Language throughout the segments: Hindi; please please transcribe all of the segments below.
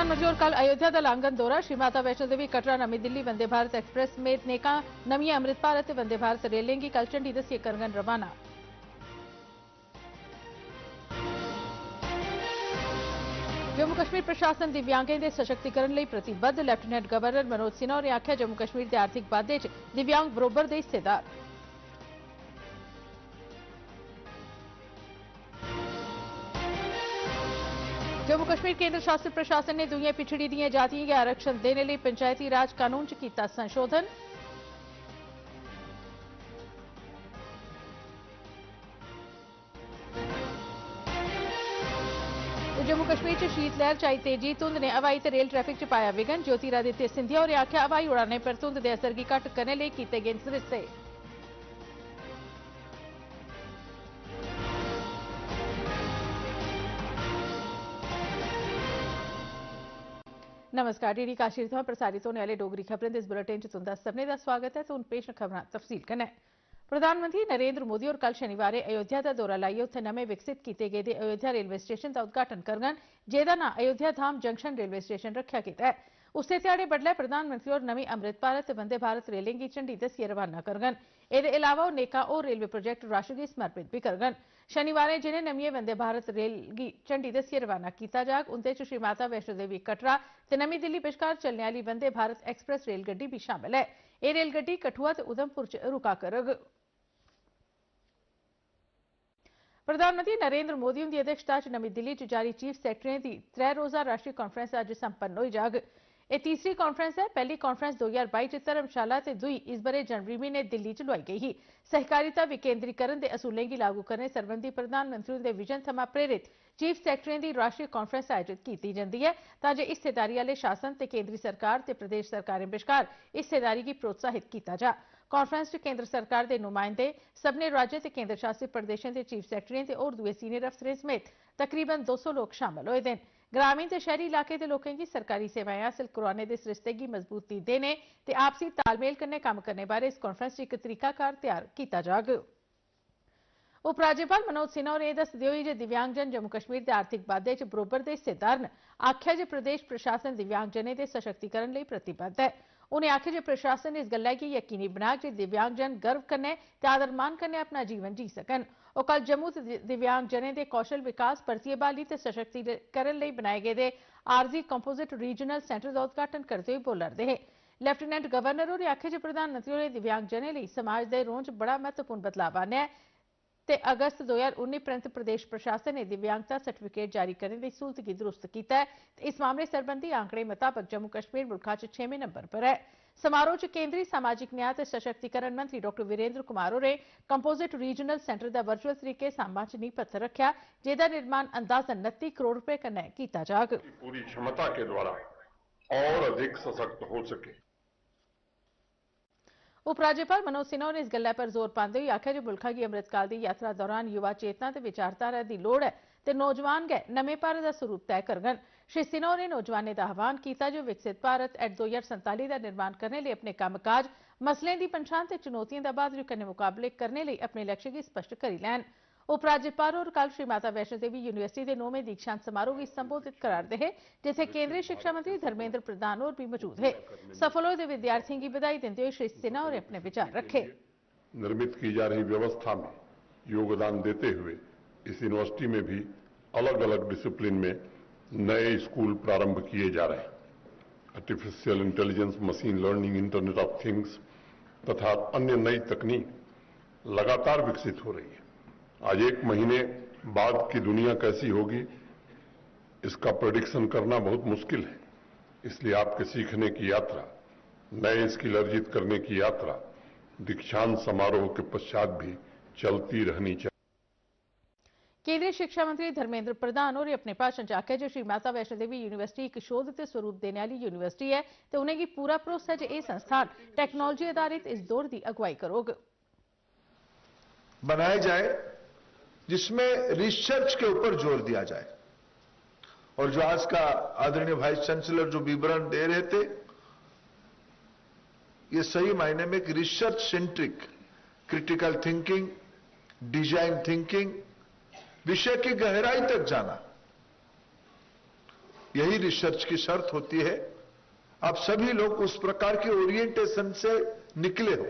प्रधानमंत्री और कल अयोध्या दा लांघन दौरा। श्री माता वैष्णो देवी कटरा नवी दिल्ली वंदे भारत एक्सप्रेस में नेका नवी अमृत भारत वंदे भारत रेलें गी कल झंडी दस्सिए करङन रवाना। जम्मू कश्मीर प्रशासन दिव्यांगें दे सशक्तिकरण लई प्रतिबद्ध। लैफ्टिनेंट गवर्नर मनोज सिन्हा होरें आखेआ जम्मू कश्मीर दे आर्थिक बाद्धे च दिव्यांग बरोबर दे हिस्सेदार। जम्मू कश्मीर केंद्र शासित प्रशासन ने दुइयां पिछड़ी दियां जातियें गी आरक्षण देने लई पंचायती राज कानून च कीता संशोधन। जम्मू कश्मीर च शीत लहर च आई तेजी। धुंध ने हवाई ते रेल ट्रैफिक च पाया विघन। ज्योतिरादित्य सिंधिया होरें आखेआ हवाई उड़ानें पर धुंध दे असर गी घट्ट करने लई कीते गे सरिस्ते। नमस्कार, डीडी काशीर थमां प्रसारित होने आह्ले डोगरी खबरें दे इस बुलेटिन च तुंदा सभनें दा स्वागत है। ते हुण पेश न खबरां तफसील कन्नै। प्रधानमंत्री नरेंद्र मोदी होर कल शनिवारें अयोध्या दा दौरा लाइयै उत्थे नमें विकसित कीते गेदे अयोध्या रेलवे स्टेशन दा उद्घाटन करङन, जेह्दा नां अयोध्या धाम जंक्शन रेलवे स्टेशन रक्खेआ गेदा है। उस्सै ध्याड़े बड्डलै प्रधानमंत्री होर नमीं अमृत भारत ते वंदे भारत रेलें गी झंडी दस्सिए रवाना करङन। एह्दे इलावा ओह् नेका होर रेलवे प्रोजेक्ट राष्ट्र गी समर्पित बी करङन। शनिवारें जिनें नमियें वंदे भारत रेल गी झंडी दस्सिए रवाना कीता जाग, उंदे च श्री माता वैष्णो देवी कटरा ते नमीं दिल्ली बश्कार चलने आह्ली वंदे भारत एक्सप्रेस रेलगड्डी बी शामल है। एह् रेलगड्डी कठुआ ते उधमपुर च रुका करग। प्रधानमंत्री नरेंद्र मोदी हुंदी अध्यक्षता च नमीं दिल्ली च जारी चीफ सैक्रेटरिएं दी 3 रोजा राष्ट्रीय कांफ्रेंस अज्ज संपन्न होई जाग। एह् तीसरी कांफ्रेंस है। पहली कांफ्रेंस 2022 च धर्मशाला ते दुई इस बरे जनवरी म्हीने दिल्ली च लोआई गेई ही। सहकारिता विकेंद्रीकरण दे असूलें गी लागू करने सरबंधी प्रधानमंत्री हुंदे विजन थमां प्रेरित चीफ सैक्रेटरिएं दी राष्ट्रीय कांफ्रेंस आयोजित कीती जंदी है तां जे हिस्सेदारी आह्ले शासन ते केंद्री सरकार ते प्रदेश सरकारें बश्कार हिस्सेदारी गी प्रोत्साहित कीता जा। कांफ्रेंस च केंद्र सरकार दे नुमाइंदे, सभनें राज्यें ते केंद्र शासित प्रदेशें दे चीफ सैक्रेटरिएं ते होर दुए सीनियर अफसरें समेत तकरीबन 200 लोक शामल होए दे न। ग्रामीण ते शहरी इलाके दे लोकें गी सरकारी सेवाएं हासल करोआने दे सरिस्ते गी मजबूती देने ते आपसी तालमेल कन्नै कम्म करने बारै इस कांफ्रेंस च इक तरीकाकार तैयार कीता जाग। उपराज्यपाल मनोज सिन्हा होरें एह् दस्सदे होई जे दिव्यांगजन जम्मू कश्मीर दे आर्थिक बाद्धे च बरोबर दे हिस्सेदार न, आखेआ जे प्रदेश प्रशासन दिव्यांगजनें दे सशक्तिकरण लेई प्रतिबद्ध है। उनें आखेआ जे प्रशासन इस गल्लै गी यकीनी बनाग जे दिव्यांगजन गर्व कन्नै ते आदर मान कन्नै अपना जीवन जी सकन। ओह् कल जम्मू च दिव्यांगजनें दे कौशल विकास, भर्थी बहाली ते सशक्तिकरण लेई बनाए गेदे आरजी कंपोजिट रीजनल सेंटर दा उद्घाटन करदे होई बोला'रदे हे। लैफ्टिनेंट गवर्नर होरें आखेआ जे प्रधानमंत्री होरें दिव्यांगजनें लेई समाज दे रौं च बड़ा महत्वपूर्ण बदलाव आह्न्नेआ है ते अगस्त 2019 परैंत प्रदेश प्रशासन ने दिव्यांगता सर्टिफिकेट जारी करने दी सूरत गी दुरुस्त कीता है। इस मामले सरबंधी आंकड़े मुताबक जम्मू कश्मीर मुल्खा च 6वें नंबर पर है। समारोह च केंद्री सामाजिक न्याय ते सशक्तिकरण मंत्री डॉक्टर वीरेंद्र कुमार होरें कंपोजिट रीजनल सेंटर दा वर्चुअल तरीके सांबा च नींह पत्थर रखेआ, जेह्दा निर्माण अंदाजन 29 करोड़ रुपए कन्नै कीता जाग। पूरी क्षमता के द्वारा और अधिक सशक्त हो सके। उपराज्यपाल मनोज सिन्हा होरें इस गल्लै पर जोर पांदे होई आखेआ जे मुल्खा गी अमृतकाल दी यात्रा दौरान युवा चेतना ते विचारधारा दी लोड़ है ते नौजवान गै नमें भारत दा स्वरूप तय करङन। श्री सिन्हा होरें नौजवानें दा आह्वान कीता जे विकसित भारत एक्ट 2047 दा निर्माण करने लेई अपने कम्मकाज, मसलें दी पन्छान ते चुनौतिएं दा बहादुरी कन्नै मुकाबले करने लेई अपने लक्ष्य गी स्पष्ट करी लैन। उपराज्यपाल होर कल श्री माता वैष्णो देवी यूनिवर्सिटी दे 9वें दीक्षांत समारोह गी संबोधित करा'रदे हे, जित्थै केंद्रीय शिक्षा मंत्री धर्मेंद्र प्रधान होर भी मौजूद हे। सफल होए दे विद्यार्थियों की बधाई दिंदे हुए श्री सिन्हा होरें अपने विचार रखे। निर्मित की जा रही व्यवस्था में योगदान देते हुए इस यूनिवर्सिटी में भी अलग अलग डिसिप्लिन में नए स्कूल प्रारंभ किए जा रहे हैं। Artificial intelligence, machine learning, internet of things तथा अन्य नई तकनीक लगातार विकसित हो रही है। आज एक महीने बाद की दुनिया कैसी होगी इसका प्रेडिक्शन करना बहुत मुश्किल है। इसलिए आपके सीखने की यात्रा, नए स्किल अर्जित करने की यात्रा दीक्षांत समारोह के पश्चात भी चलती रहनी चाहिए। केंद्रीय शिक्षा मंत्री धर्मेंद्र प्रधान होरें अपने भाषण च आखेआ जे श्री माता वैष्णो देवी यूनिवर्सिटी इक शोध ते स्वरूप देने आह्ली यूनिवर्सिटी है ते उनेंगी पूरा भरोसा है जे एह् संस्थान टेक्नोलॉजी आधारित इस दौर की अगुवाई करोग। बनाया जाए जिसमें रिसर्च के ऊपर जोर दिया जाए, और जो आज का आदरणीय वाइस चांसलर जो विवरण दे रहे थे, ये सही मायने में एक research centric, critical thinking, design thinking, विषय की गहराई तक जाना यही रिसर्च की शर्त होती है। आप सभी लोग उस प्रकार के ओरिएंटेशन से निकले हो।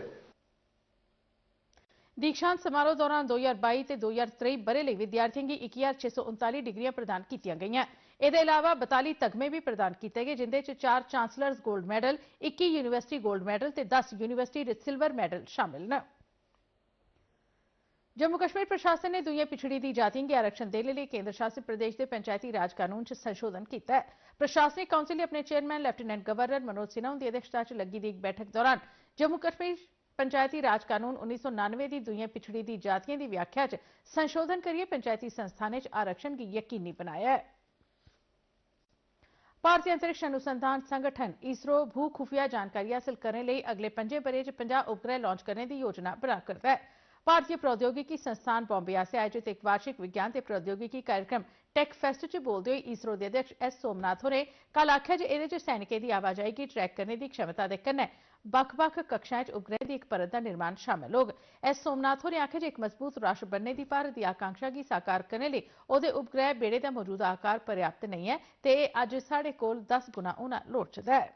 दीक्षांत समारोह दौरान 2022 ਤੇ 2023 ਬਰੇ ਲਈ ਵਿਦਿਆਰਥੀਆਂ ਦੀ 1639 ਡਿਗਰੀਆਂ ਪ੍ਰਦਾਨ ਕੀਤੀਆਂ ਗਈਆਂ। ਇਹਦੇ ਇਲਾਵਾ 42 ਤਗਮੇ ਵੀ ਪ੍ਰਦਾਨ ਕੀਤੇ ਗਏ, ਜਿਨ੍ਹਾਂ ਵਿੱਚ 4 ਚਾਂਸਲਰਸ 골ਡ ਮੈਡਲ, 21 ਯੂਨੀਵਰਸਿਟੀ 골ਡ ਮੈਡਲ ਤੇ 10 ਯੂਨੀਵਰਸਿਟੀ ਸਿਲਵਰ ਮੈਡਲ ਸ਼ਾਮਿਲ ਨੇ। जम्मू कश्मीर प्रशासन ने दुइयां पिछड़ी दी जातियों के आरक्षण देने लिए केंद्र शासित प्रदेश के पंचायती राज कानून च संशोधन किया है। प्रशासनिक काउंसिल ने अपने chairman lieutenant governor Manoj Sinha की अध्यक्षता च लगी दी एक बैठक दौरान जम्मू कश्मीर पंचायती राज कानून 1999 की दुइयां पिछड़ी दी जातियों की व्याख्या च संशोधन करिए पंचायती संस्थानें च आरक्षण की यकीनी बनाया है। भारतीय अंतरिक्ष अनुसंधान संगठन इसरो भू खुफिया जानकारी हासिल करने लिए अगले 5 बरे च 50 उपग्रह लॉन्च करने की योजना बना करता है। भारतीय प्रौद्योगिकी संस्थान बॉम्बे आसेआ आयोजित एक वार्षिक विज्ञान ते प्रौद्योगिकी कार्यक्रम टेक फेस्ट च बोलते हुए इसरो के अध्यक्ष एस सोमनाथ होरें कल आख्या जे इहदे च सैनिकें की आवाजाही की ट्रैक करने की क्षमता के कन्नै बक्ख-बक्ख कक्षाएं च उपग्रह की एक परत का निर्माण शामिल होग। एस सोमनाथ होरें आख्या जे एक मजबूत राष्ट्र बनने की भारत की आकांक्षा की साकार करने लिए उहदे उपग्रह बेड़े का मौजूदा आकार पर्याप्त नहीं है ते अज साढ़े कोल 10 गुना होना लोड़चदा है।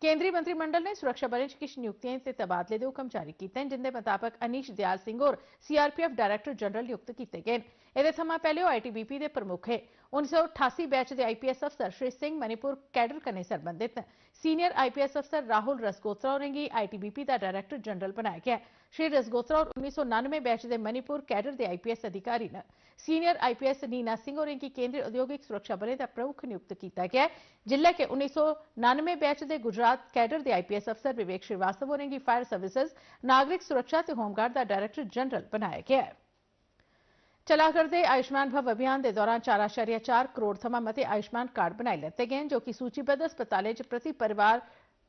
केंद्रीय मंत्रिमंडल ने सुरक्षा बलें च किश नियुक्तियां ते तबादले के हुक्म जारी किए हैं, जिंदे मुताबक अनीश दयाल सिंह होर सीआरपीएफ डायरैक्टर जनरल नियुक्त किए गए। एह्दे थमां पैह्ले ओह् आईटीबीपी के प्रमुख है। 1988 बैच के आईपीएस अफसर श्री सिंह मणिपुर कैडर कन्नै सरबंधित न। सीनियर आईपीएस अफसर राहुल रसगोत्रा होरेंगी आईटीबीपी का डायरैक्टर जनरल बनाया गया। श्री रसगोत्रा होर 1999 बैच के मणिपुर कैडर के आईपीएस अधिकारी न। सीनियर आईपीएस नीना सिंह होरें की केंद्रीय औद्योगिक सुरक्षा बलें का प्रमुख नियुक्त किया गया, जिले के 1999 बैच के गुजरात कैडर के आईपीएस अफसर विवेक श्रीवास्तव होरें की फायर सर्विसेज, नागरिक सुरक्षा ते होमगार्ड का डायरैक्टर जनरल बनाया गया है। चला करदे आयुष्मान भव अभियान के दौरान 4.4 करोड़ थमां मते आयुष्मान कार्ड बनाए लैते गए, जो कि सूचीबद्ध अस्पतालें प्रति परिवार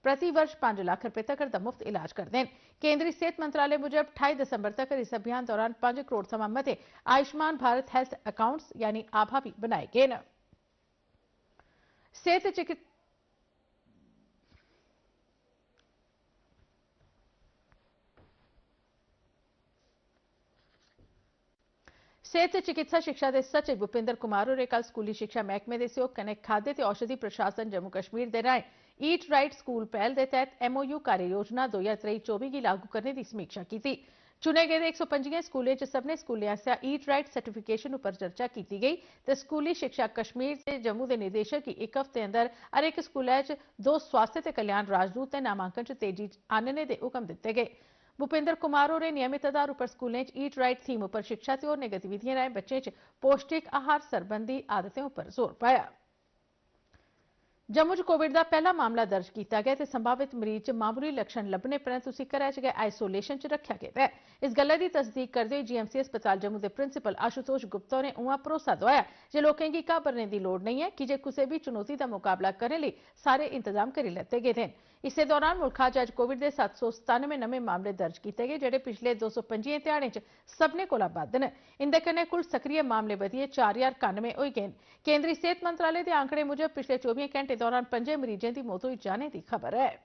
प्रति वर्ष 5 लाख रुपए तक का मुफ्त इलाज करते हैं। केंद्रीय सेहत मंत्रालय मुजब 28 दिसंबर तक इस अभियान दौरान 5 करोड़ थमां मते आयुष्मान भारत हेल्थ अकाउंट्स यानी आभा भी बनाए गए हैं। सेहत चिकित्सा शिक्षा के सचिव भूपिंदर कुमार होरें कल स्कूली शिक्षा महकमे के सहयोग कन्नै खाद्य ते औषधि प्रशासन जम्मू कश्मीर के राएं ईट राइट स्कूल पहल के तहत एमओयू कार्य योजना 2023-24 की लागू करने की समीक्षा की। चुने गए 125 स्कूलों सभनें स्कूलों आसेआ ईट राइट सर्टिफिकेशन पर चर्चा की गई तो स्कूली शिक्षा कश्मीर से जम्मू के निदेशक की एक हफ्ते अंदर हर एक स्कूल 2 स्वास्थ्य ते कल्याण राजदूत ते नामांकन च तेजी आनने के हुक्म दिते गए। भूपिंदर कुमार होरें नियमित आधार पर स्कूलों ईट राइट थीम पर शिक्षा ते होरनें गतिविधियां राएं बच्चें च पौष्टिक आहार सरबंधी आदतें पर जोर पाया। जम्मू च कोविड का पहला मामला दर्ज किया गया तो संभावित मरीज च मामूली लक्षण लभने परंतु उसी घरै च गै आइसोलेशन च रखा गया है। इस गल्लै दी तस्दीक करदे होई जीएमसी अस्पताल जम्मू के प्रिंसीपल आशुतोष गुप्ता ने उआं भरोसा दोआया जे लोकें गी घबराने की लोड़ नहीं है कि जे कुसै भी चुनौती का मुकाबला करने लई सारे इंतजाम करी लैते गए हैं। इस दौरान मुल्खा च अज कोविड के 797 नमें मामले दर्ज किए गए, जेडे पिछले 225 ध्याड़े च सभनें कोला बद्ध न। इंदे कन्नै कुल सक्रिय मामले बधियै 4091 होई गए। केंद्रीय सेहत मंत्रालय के आंकड़े मुजब पिछले 24 घंटे दौरान 5 मरीजों की मौत होई जाने की खबर है।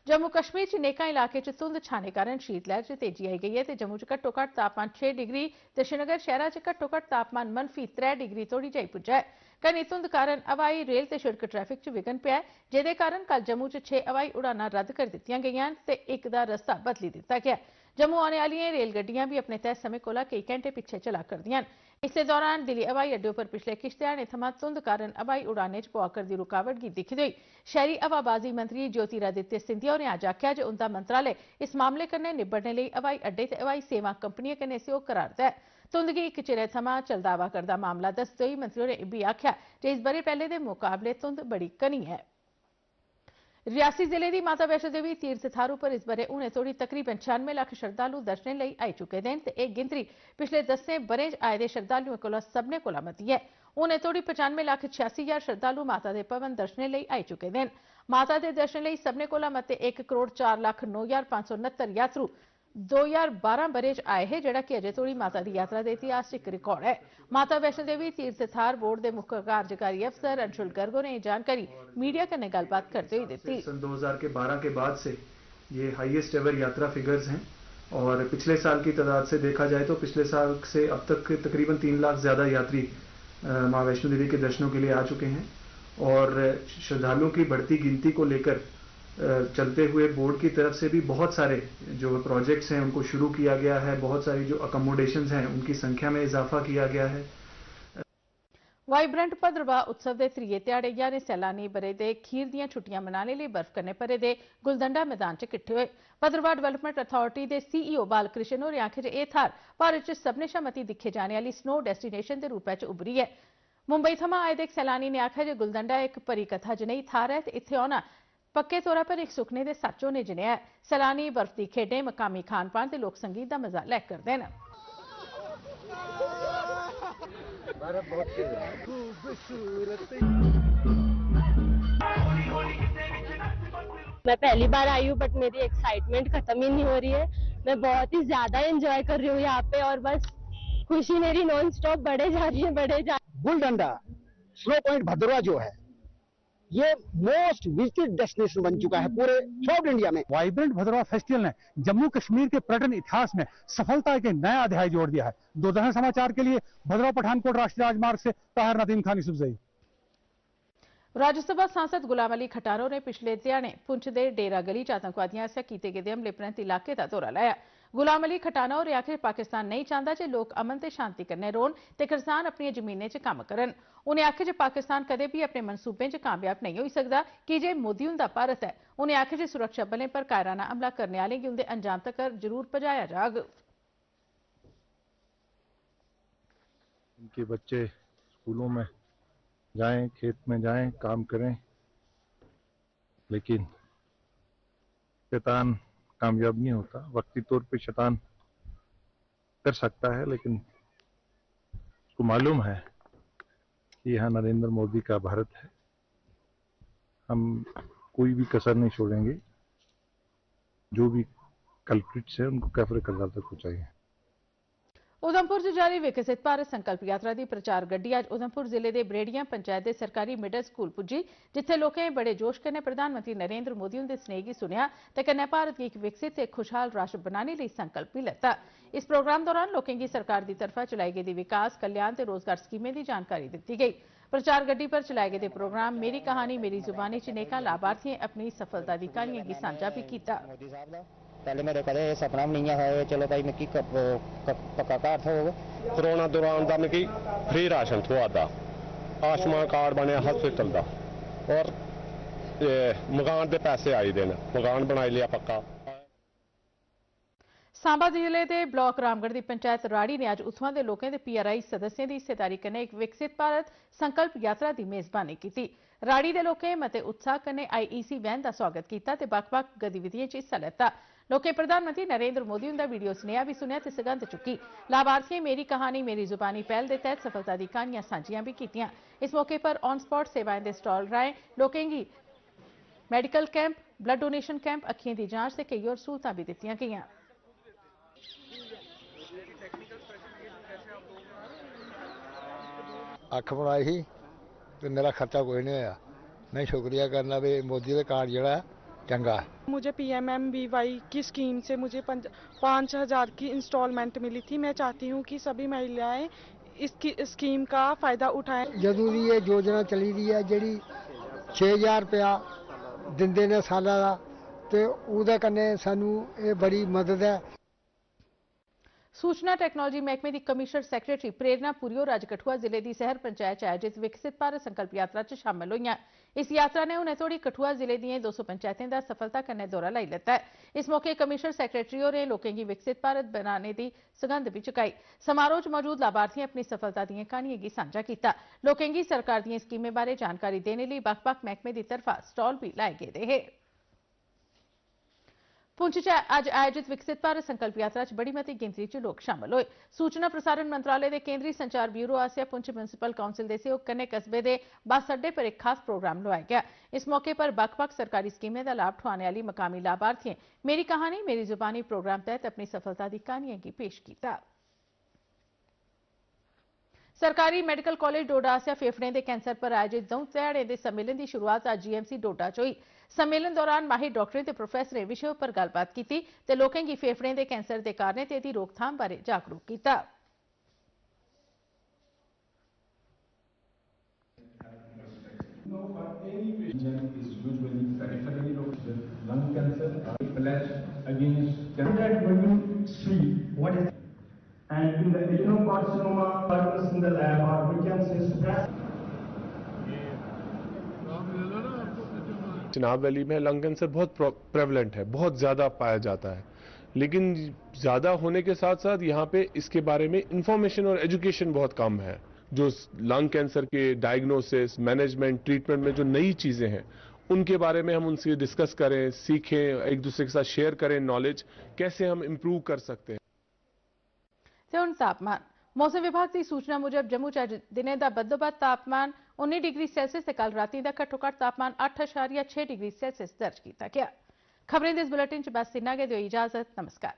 जम्मू कश्मीर च नेकां इलाके च धुंध छाने कारण शीत लहर च तेजी आई गई है तो जम्मू च घट्टो घट्ट तापमान 6 डिग्री तो श्रीनगर शहर च घट्टो घट्ट तापमान -3 डिग्री तोड़ी जाई पुज्जा है। घनी धुंध कारण हवाई रेल ते सड़क ट्रैफिक च विघन पिया है, जिहदे कारण कल जम्मू च 6 हवाई उड़ानां रद्द कर दित्तियां गईयां ते एक दा रस्ता बदली दिता गया। जम्मू आने वाली रेलगड्डियां भी अपने तय समय कोला कई घंटे पिछे चला करदियां। इस दौरान दिल्ली हवाई अड्डे पर पिछले किश ध्याड़े थमां धुंध कारण हवाई उड़ानें च पवा करदी रुकावट गी दिखदे होई शहरी हवाबाजी मंत्री ज्योतिरादित्य सिंधिया होरें अज्ज आखेआ जे उंदा मंत्रालय इस मामले कन्नै निब्बड़ने लई हवाई अड्डे ते हवाई सेवा कंपनियें कन्नै सहयोग करा'रदा है। धुंध गी इक चिरै थमां चलदा आवा करदा मामला दस्सदे होई मंत्री होरें इब्बी आखेआ जे इस ब'रे पैह्ले दे मुकाबले धुंध बड़ी घनी है। रियासी जिले की माता वैष्णो देवी तीर्थ थाह्र पर इस ब'रे हुणे तोड़ी तकरीबन 96 लाख श्रद्धालु दर्शनें लई आई चुके हैं ते एह् गिनतरी पिछले 10 ब'रें च आए दे श्रद्धालुएं कोला सभनें कोला मती है। हुणे तोड़ी 95,86,000 श्रद्धालु माता दे भवन दर्शनें लई आई चुके हैं। माता दे दर्शन लई सभनें कोला मते 1,04,09,569 यात्रु 2012 ब'रे च आए हैं, जेड़ा कि अजे तोड़ी माता की यात्रा के इतिहास च एक रिकॉर्ड है। माता वैष्णो देवी तीर्थ थाह्र बोर्ड के मुख्य कार्यकारी अफसर अंशुल गर्ग ने जानकारी मीडिया कन्नै गलबात करते हुए दी। सन 2012 के बाद से ये हाईएस्ट एवर यात्रा फिगर्स हैं और पिछले साल की तादाद से देखा जाए तो पिछले साल से अब तक तकरीबन 3 लाख ज्यादा यात्री मां वैष्णो देवी के दर्शनों के लिए आ चुके हैं और श्रद्धालुओं की बढ़ती गिनती को लेकर चलते हुए बोर्ड की तरफ से भी बहुत सारे जो प्रोजेक्ट्स हैं उनको शुरू किया गया है। बहुत सारी जो अकोमोडेशंस हैं उनकी संख्या में इजाफा किया गया है। वाइब्रेंट भद्रवाह उत्सव के त्रीए ध्याड़े यानी सैलानी बरे दे खीर दियां छुट्टियां मनाने लिए बर्फ कन्नै भरे दे गुलदंडा मैदान च किट्ठे होए। भद्रवाह डेवलपमेंट अथॉरिटी के सीईओ बालकृष्ण होरें आखेआ जे एह् थाह्र भारत च सभनें शा मती दिक्खे जाने आह्ली स्नो डेस्टिनेशन के रूपै च उभरी है। मुंबई थमां आए दे इक सैलानी ने आखेआ जे गुलदंडा इक परी कथा जनेही थाह्र है ते इत्थे औना पक्के तौरा पर एक सुखने दे सच होने जनेहा है। सैलानी बर्फ दी खेडें, मकामी खान पान ते लोक संगीत का मजा लै करदे न। मैं पहली बार आई हूँ बट मेरी एक्साइटमेंट खत्म ही नहीं हो रही है। मैं बहुत ही ज्यादा एंजॉय कर रही हूँ यहाँ पे और बस खुशी मेरी नॉन स्टॉप बढ़े जा रही है, बढ़े जा रही है। गुलडंडा स्नो पॉइंट भद्रवाह जो है ये मोस्ट विजिटेड डेस्टिनेशन बन चुका है पूरे साउथ इंडिया में। वाइब्रेंट भद्रवाह फेस्टिवल ने जम्मू कश्मीर के पर्यटन इतिहास में सफलता के नया अध्याय जोड़ दिया है। दूरदर्शन समाचार के लिए भद्रवाह पठानकोट राष्ट्रीय राजमार्ग से ताहिर नदीम खान यूसुफजई। राज्यसभा सांसद गुलाम अली खटारो ने पिछले ध्याड़े पुंछ के डेरा गली च आतंकवादियों आसेआ कीते गेदे हमले परैंत इलाके का दौरा लाया। गुलाम अली खटाना होरें आखेआ पाकिस्तान नहीं चाहता जे लोग अमन ते शांति कन्नै रौहन ते किसान अपनी जमीनें च कम्म करन। उन्हें आखेआ जे पाकिस्तान कदे भी अपने मनसूबें च कामयाब नहीं होई सकदा कि जे मोदी हुंदा भारत है। उन्हें आखेआ जे सुरक्षा बलें पर कायराना हमला करने आह्लें गी उंदे अंजाम तक्कर जरूर पजाया जाग। उनके बच्चे स्कूलों में जाएं, खेत में जाएं, काम करें, लेकिन शैतान कामयाब नहीं होता। वक्ती तौर पे शैतान कर सकता है, लेकिन उसको मालूम है कि यहाँ नरेंद्र मोदी का भारत है। हम कोई भी कसर नहीं छोड़ेंगे। जो भी कल्प्रिट्स है उनको कैफरे करदार तक पहुंचाएंगे। उधमपुर से जारी विकसित भारत संकल्प यात्रा की प्रचार गड्डी अज उधमपुर जिले के बरेड़िया पंचायत के सरकारी मिडल स्कूल पुजी, जिथे लोकें बड़े जोश कन्नै प्रधानमंत्री नरेंद्र मोदी उनके स्नेह की सुनिया ते कन्नै भारत की एक विकसित ते खुशहाल राष्ट्र बनाने लिए संकल्प भी लैता। इस प्रोग्राम दौरान लोकें की सरकार की तरफा चलाई गेदी विकास, कल्याण ते रोजगार स्कीमें की जानकारी दी गई। प्रचार गड्डी पर चलाए गेदे प्रोग्राम मेरी कहानी मेरी जुबानी च नेकां लाभार्थियों अपनी सफलता की कहानियां की सांझा भी किया। पहले मेरे कदे सपना भी नहीं है, चलो भाई मिकी पक्का घर थोग। कोरोना दौरान दा मिकी फ्री राशन थोआ दा, आयुष्मान कार्ड बने हॉस्पिटल दा और मकान के पैसे आई दे, मकान बनाई लिया पक्का। सांबा जिले के ब्लॉक रामगढ़ की पंचायत राड़ी ने अज उत्थुआं के लोगों के PRI सदस्यों की हिस्सेदारी कन्नै एक विकसित भारत संकल्प यात्रा की मेजबानी की। राड़ी के लोगों मते उत्साह कन्नै IEC वैन का स्वागत किया ते बक्ख-बक्ख गतिविधियों च हिस्सा लैता। लोकें प्रधानमंत्री नरेंद्र मोदी उनका वीडियो स्नेहा भी सुनिया ते सगंध चुकी। लाभार्थियों मेरी कहानी मेरी जुबानी पहल के तहत सफलता की कहानियां सांझियां भी कीतियां। इस मौके पर ऑन स्पॉट सेवाएं के स्टॉल राएं लोकें गी medical camp, blood donation camp, अखियों की जांच से कई और सहूलतां भी दित्तियां गईयां। अख बनाई ही तो मेरा खर्चा कोई नहीं होया। मैं शुक्रिया करना भी मोदी का कार्ड जो चंगा है। मुझे PMMVY की स्कीम से मुझे 5,000 की इंस्टॉलमेंट मिली थी। मैं चाहती हूँ कि सभी महिलाएं इसकी स्कीम का फायदा उठाएं। जदों दी ये योजना चली दी है जिहड़ी 6,000 रुपया दिंदे ने साला दा ते उहदे कन्नै सानू ये बड़ी मदद है। सूचना टैक्नोलॉजी महकमे की कमिश्नर सैकटरी प्रेरणा पुरी और अज कठुआ जिले की शहर पंचायत आयोजित विकसित भारत संकल्प यात्रा च शामिल हुई। इस यात्रा ने हुणे तोड़ी कठुआ जिले दी 200 पंचायतें का सफलता कन्नै दौरा लाई लैता है। इस मौके कमिश्नर सैकटरी होरें लोकें की विकसित भारत बनाने की सगंध भी चुकाई। समारोह च मौजूद लाभार्थियों अपनी सफलता दी कहानियां की सांझा किया। लोकें की सरकार दी स्कीमें बारे जानकारी देने लिए बक्ख-बक्ख महकमे की तरफा स्टॉल भी लाए गेदे हे। पुंछ च अज आयोजित विकसित भारत संकल्प यात्रा च बड़ी मती गिनतरी च लोग शामिल हुए। सूचना प्रसारण मंत्रालय के केंद्रीय संचार ब्यूरो आसेआ पुंछ म्युनिसिपल काउंसिल के सहयोग कन्नै कस्बे के बस अड्डे पर एक खास प्रोग्राम लोआया गया। इस मौके पर बक्ख-बक्ख सरकारी स्कीमें का लाभ ठुआने वाली मकामी लाभार्थियों मेरी कहानी मेरी जुबानी प्रोग्राम तहत अपनी सफलता की कहानियां की पेश किया। सरकारी मेडिकल कॉलेज डोडा आसेआ फेफड़े के कैंसर पर आयोजित 2 ध्याड़े के सम्मेलन की शुरुआत आज GMC डोडा च हुई। सम्मेलन दौरान माहिर डॉक्टरें ते प्रोफैसरें विषय पर गलबात की ते लोकें की फेफड़े के कैंसर के कारणें ते इहदी रोकथाम बारे जागरूक किया। is usually peripherally located lung cancer, pledge against 100 women see what is, and in the adenocarcinoma purpose in the lab, or we can say suppress. Chenab valley में लंग कैंसर बहुत प्रेवलेंट है, बहुत ज़्यादा पाया जाता है, लेकिन ज़्यादा होने के साथ साथ यहाँ पे इसके बारे में इंफॉर्मेशन और एजुकेशन बहुत कम है। जो लंग कैंसर के डायग्नोसिस, मैनेजमेंट, ट्रीटमेंट में जो नई चीज़ें हैं उनके बारे में हम उनसे डिस्कस करें, सीखें, एक दूसरे के साथ शेयर करें नॉलेज, कैसे हम इंप्रूव कर सकते हैं। तापमान मौसम विभाग की सूचना मुजब जम्मू च दिने दा बदोबद तापमान 19 डिग्री सेल्सियस ते कल राती दा घट्टो-घट्ट तापमान 8.6 डिग्री सेल्सियस दर्ज किया गया। खबरें दे इस बुलेटिन च बस इन्ना गै, दिओ इजाजत, नमस्कार।